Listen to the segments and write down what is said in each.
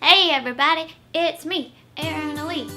Hey everybody, it's me, Erin and Elyse.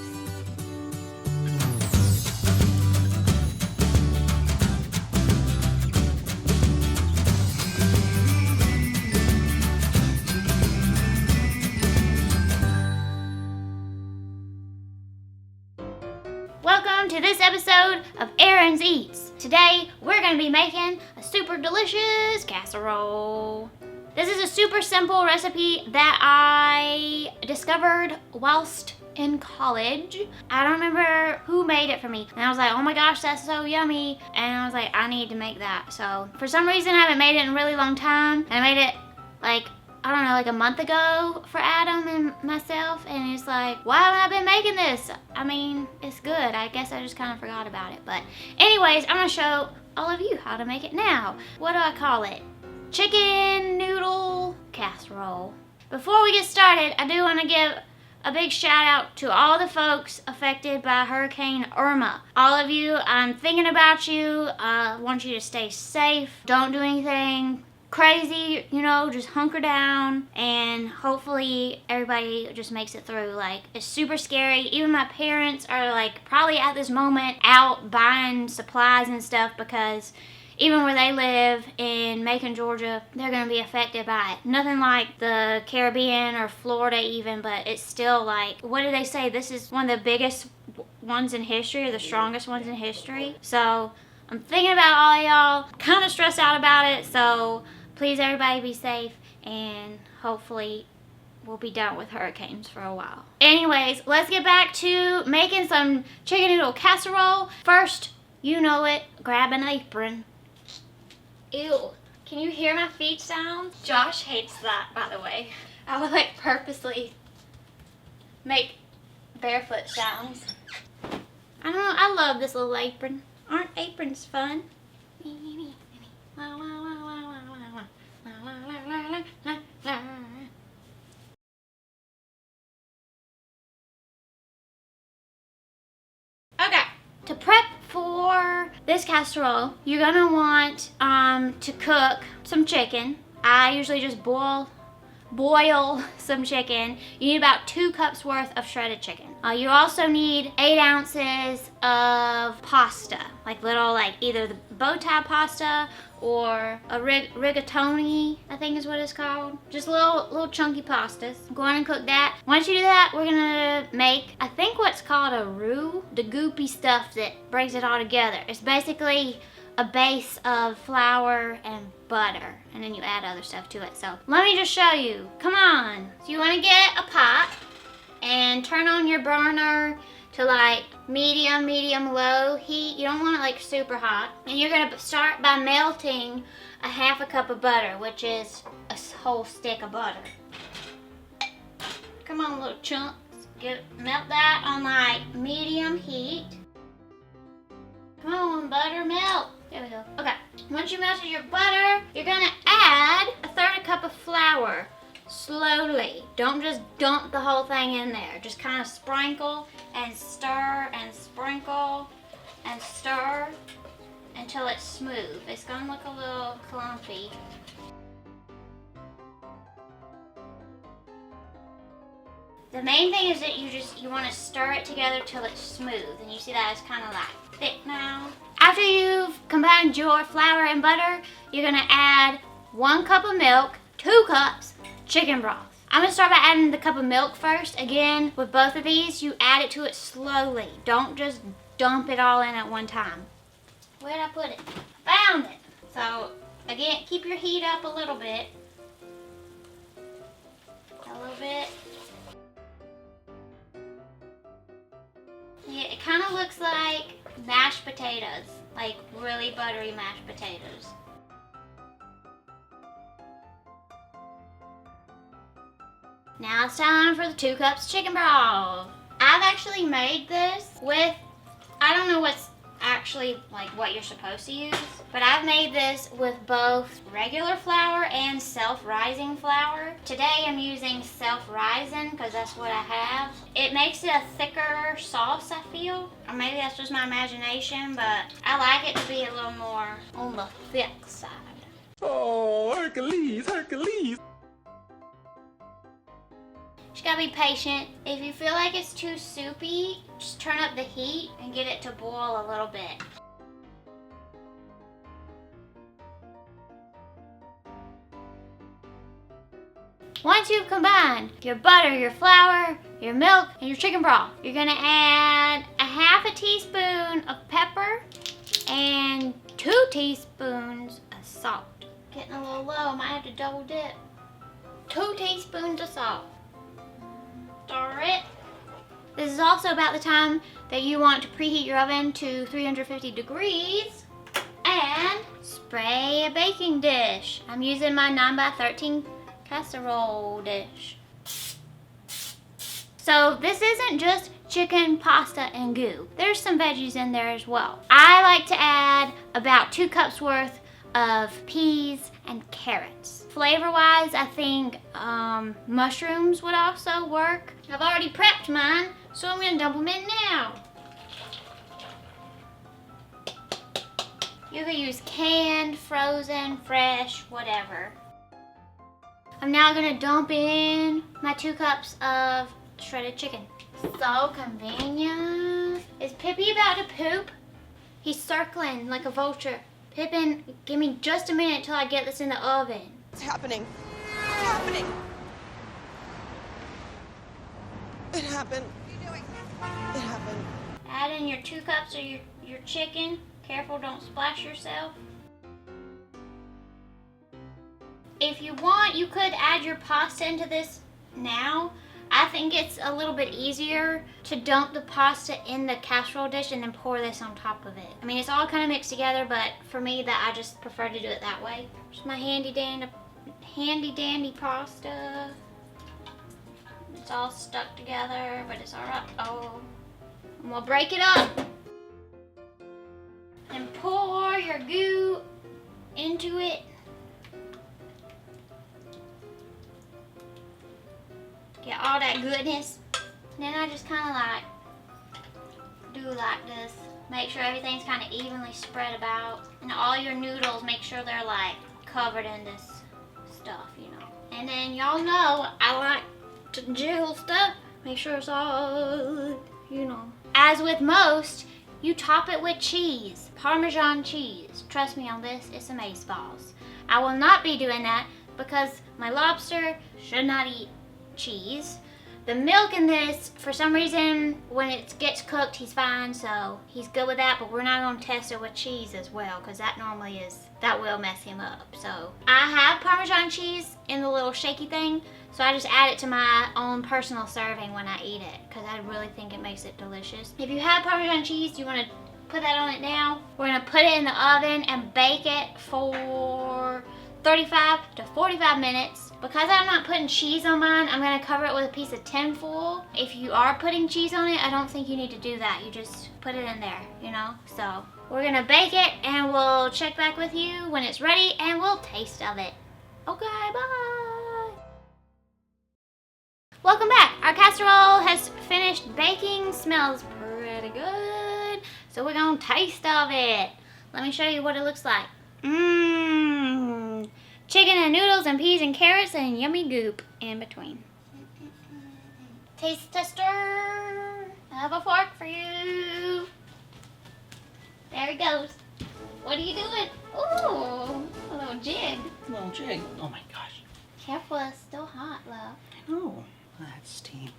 Welcome to this episode of Erin's Eats. Today we're going to be making a super delicious casserole. This is a super simple recipe that I discovered whilst in college. I don't remember who made it for me. And I was like, oh my gosh, that's so yummy. And I was like, I need to make that. So for some reason I haven't made it in a really long time. And I made it like a month ago for Adam and myself, and it's like, why haven't I been making this? I mean, it's good. I guess I just kind of forgot about it. But anyways, I'm gonna show all of you how to make it now. What do I call it? Chicken noodle casserole. Before we get started, I do want to give a big shout out to all the folks affected by Hurricane Irma. All of you, I'm thinking about you. I want you to stay safe. Don't do anything crazy, just hunker down, and hopefully everybody just makes it through. Like, it's super scary. Even my parents are like probably at this moment out buying supplies and stuff, because even where they live in Macon, Georgia, they're going to be affected by it. Nothing like the Caribbean or Florida even, but it's still like, what do they say? This is one of the biggest ones in history, or the strongest ones in history. So I'm thinking about all of y'all, kind of stressed out about it. So please, everybody, be safe, and hopefully we'll be done with hurricanes for a while. Anyways, let's get back to making some chicken noodle casserole. First, you know it, grab an apron. Ew, can you hear my feet sound? Josh hates that, by the way. I would purposely make barefoot sounds. I don't know, I love this little apron. Aren't aprons fun? Okay, to prep for this casserole, you're gonna want to cook some chicken. I usually just boil some chicken. You need about 2 cups worth of shredded chicken. You also need 8 ounces of pasta, either the bowtie pasta or a rigatoni, I think is what it's called. Just little chunky pastas. Go on and cook that. Once you do that, we're gonna make, I think, what's called a roux, the goopy stuff that brings it all together. It's basically a base of flour and butter, and then you add other stuff to it. So let me just show you. Come on. So you want to get a pot and turn on your burner to medium low heat. You don't want it super hot. And you're going to start by melting a 1/2 cup of butter, which is a whole stick of butter. Come on, little chunks. Melt that on medium heat. Come on, butter, melt. There we go. Okay, once you melted your butter, you're gonna add a 1/3 cup of flour slowly. Don't just dump the whole thing in there. Just kind of sprinkle and stir and sprinkle and stir until it's smooth. It's gonna look a little clumpy. The main thing is that you want to stir it together till it's smooth, and you see that it's kind of thick now. After you've combined your flour and butter, you're gonna add 1 cup of milk, 2 cups chicken broth. I'm gonna start by adding the cup of milk first. Again, with both of these, you add it to it slowly. Don't just dump it all in at one time. Where'd I put it? Found it. So again, keep your heat up a little bit. A little bit. Yeah, it kind of looks like mashed potatoes, like really buttery mashed potatoes. Now it's time for the 2 cups chicken broth. I've actually made this with, I don't know what's actually what you're supposed to use, but I've made this with both regular flour and self-rising flour. Today I'm using self-rising because that's what I have. It makes it a thicker sauce, I feel. Or maybe that's just my imagination, but I like it to be a little more on the thick side. Oh, Hercules, Hercules. Just gotta be patient. If you feel like it's too soupy, just turn up the heat and get it to boil a little bit. Once you've combined your butter, your flour, your milk, and your chicken broth, you're gonna add a half a teaspoon of pepper and 2 teaspoons of salt. Getting a little low, I might have to double dip. 2 teaspoons of salt. Stir it. This is also about the time that you want to preheat your oven to 350 degrees and spray a baking dish. I'm using my 9x13 casserole dish. So this isn't just chicken, pasta, and goo. There's some veggies in there as well. I like to add about 2 cups worth of peas and carrots. Flavor-wise, I think mushrooms would also work. I've already prepped mine, so I'm gonna dump them in now. You can use canned, frozen, fresh, whatever. I'm now gonna dump in my 2 cups of shredded chicken. So convenient. Is Pippi about to poop? He's circling like a vulture. Pippin, give me just a minute till I get this in the oven. What's happening? What's happening? It happened. What are you doing? It happened. Add in your 2 cups of your chicken. Careful, don't splash yourself. If you want, you could add your pasta into this now. I think it's a little bit easier to dump the pasta in the casserole dish and then pour this on top of it. I mean, it's all kind of mixed together, but for me, I just prefer to do it that way. Just my handy dandy pasta. It's all stuck together, but it's all right. Oh, and we'll break it up and pour your goo into it. Get all that goodness. And then I just kind of like do like this. Make sure everything's kind of evenly spread about. And all your noodles, make sure they're like covered in this stuff, you know. And then y'all know I like to jiggle stuff. Make sure it's all, you know. As with most, you top it with cheese. Parmesan cheese. Trust me on this, it's amazeballs. I will not be doing that because my lobster should not eat cheese. The milk in this, for some reason, when it gets cooked, he's fine, so he's good with that, but we're not going to test it with cheese as well, because that will mess him up. So I have Parmesan cheese in the little shaky thing, so I just add it to my own personal serving when I eat it, because I really think it makes it delicious. If you have Parmesan cheese, you want to put that on it now. We're going to put it in the oven and bake it for 35 to 45 minutes. Because I'm not putting cheese on mine, I'm going to cover it with a piece of tin foil. If you are putting cheese on it, I don't think you need to do that. You just put it in there, you know? So we're going to bake it and we'll check back with you when it's ready and we'll taste of it. Okay, bye. Welcome back. Our casserole has finished baking. Smells pretty good. So we're going to taste of it. Let me show you what it looks like. Chicken and noodles and peas and carrots and yummy goop in between. Taste tester. I have a fork for you. There he goes. What are you doing? Ooh, a little jig. A little jig. Oh my gosh. Careful, it's still hot, love. I know. Look at that steam.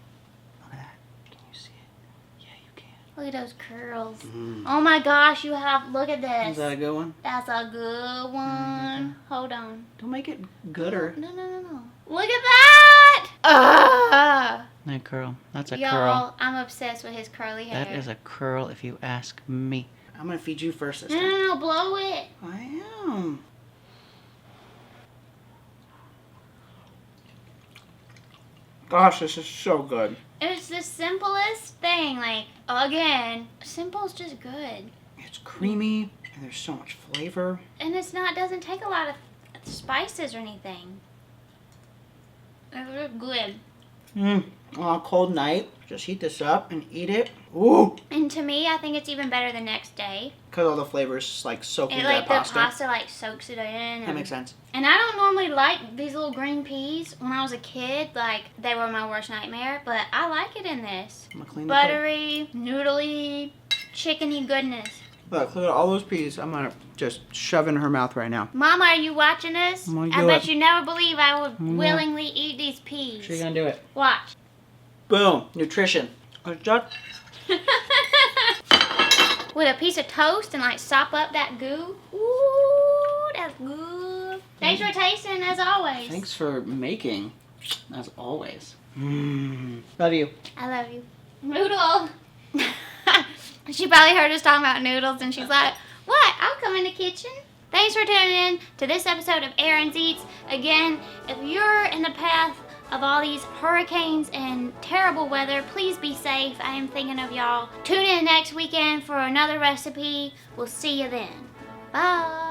Look at that. Can you see it? Yeah, you can. Look at those curls. Oh my gosh, you have, look at this. Is that a good one? That's a good one. Hold on. Don't make it gooder. No. Look at that! That curl. That's a Y'all, curl. I'm obsessed with his curly hair. That is a curl if you ask me. I'm going to feed you first this time. No, blow it. I am. Gosh, this is so good. It's the simplest thing. Like, again, simple is just good. It's creamy, and there's so much flavor. And doesn't take a lot of spices or anything. It's good. On a cold night, just heat this up and eat it. Ooh. And to me, I think it's even better the next day. Because all the flavors like soak into Like that the pasta like soaks it in. That makes sense. And I don't normally like these little green peas. When I was a kid, like they were my worst nightmare. But I like it in this. I'm gonna clean the plate. Buttery, noodly, chickeny goodness. Look at all those peas. I'm gonna just shove in her mouth right now. Mama, are you watching this? I'm gonna I do bet it. you never believe I would gonna- willingly eat these peas. She's gonna do it. Watch. Boom. Nutrition. Just With a piece of toast and like sop up that goo. Ooh, that's good. Thanks for tasting as always. thanks for making, as always. Love you. I love you. Noodle. She probably heard us talking about noodles and she's like, what? I'll come in the kitchen. Thanks for tuning in to this episode of Erin's Eats. Again, if you're in the path of all these hurricanes and terrible weather, please be safe. I am thinking of y'all. Tune in next weekend for another recipe. We'll see you then. Bye.